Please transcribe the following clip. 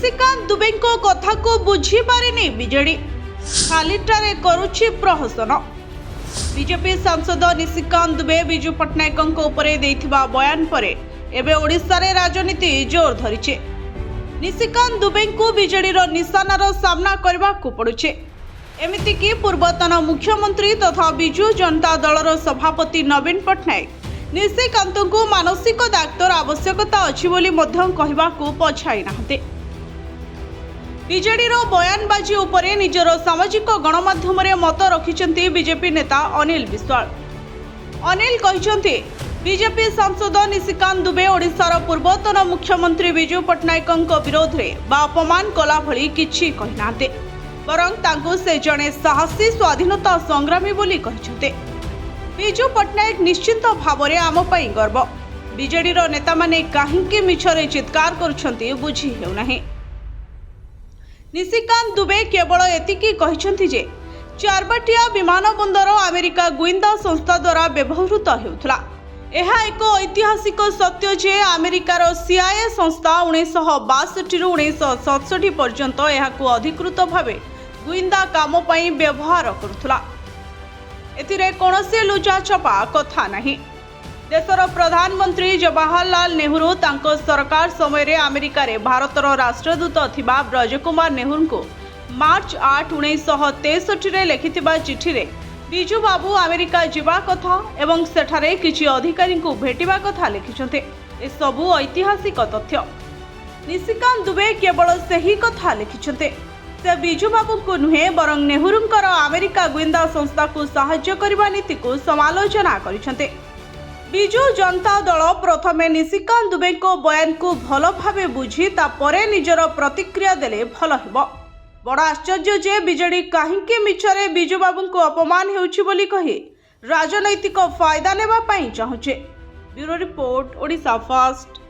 निशिकांत दुबे कथा को बुझी पारिनी बीजेडी खालीटारे करुछि प्रहसन। बीजेपी सांसद निशिकांत दुबे विजु पट्टनायक बयान पर एबे ओडिशा रे राजनीति जोर धरिछे। निशिकांत दुबे को बीजेडीर निशानार सामना करने को पड़ुछे। एमिति कि पूर्वतन मुख्यमंत्री तथा विजु जनता दलर सभापति नवीन पट्टनायक निशिकांत को मानसिक डाक्तर आवश्यकता अछि बोली मध्य कहबाकू पछाई नाहते। बीजेडीर बयानबाजी उपरे निजर सामाजिक गणमाध्यम मत रखिछन्ति बीजेपी नेता अनिल विश्वाल। अनिल कहिछन्ति बीजेपी सांसद निशिकांत दुबे ओडिशार पूर्वतन मुख्यमंत्री विजु पट्टनायक विरोध में अपमान कला भली किछि कहिनाते, बरं तांको से जणे साहसी स्वाधीनता संग्रामी बोली कहिछन्ते। विजु पट्टनायक निश्चित भाव में आम पई गर्व। बीजेडीर नेता माने काहींकि मिछरे चित्कार करुछन्ति बुझी हेउनाही। निशिकांत दुबे केवल एतिकी कहिछन्ति जे चारबाटिया विमान बंदर अमेरिका गुइंदा संस्था द्वारा व्यवहृत हेउथला। एहा एक ऐतिहासिक सत्य जे अमेरिकार CIA संस्था 1962 रु 1967 पर्यंत एहाकू अधिकृत भावे गुइंदा काम पई व्यवहार करुथला। एथिरे कोनोसी लुचा छपा कथा नहीं। देशर प्रधानमंत्री जवाहरलाल नेहरू तांको सरकार समय रे अमेरिका रे भारतर राष्ट्रदूत थिबा ब्रजकुमार नेहरू को मार्च 8 1963 रे लिखिथिबा चिठी रे विजु बाबू अमेरिका जिबा कथा एवं सेठारे किछि अधिकारी को भेटिबा कथा लिखिछन्ते। ए सबु ऐतिहासिक तथ्य। निशिकांत दुबे केवल सही कथा लिखिछन्ते। से विजु बाबू को नुहे बरं नेहरूंकर अमेरिका गुइंदा संस्था को सहाय्य करबा नीति को समालोचना करिछन्ते। विजु जनता दल प्रथमे निशिकांत दुबे को बयान को भल भावे बुझी तापरे निजर प्रतिक्रिया देले भल हेबो। बड़ आश्चर्य जे बीजेडी काहींकि मिछरे विजु बाबू को अपमान हेउछि बोली कहि राजनैतिक फायदा नेबा पई चाहुछे। Bureau report, Odisha fast.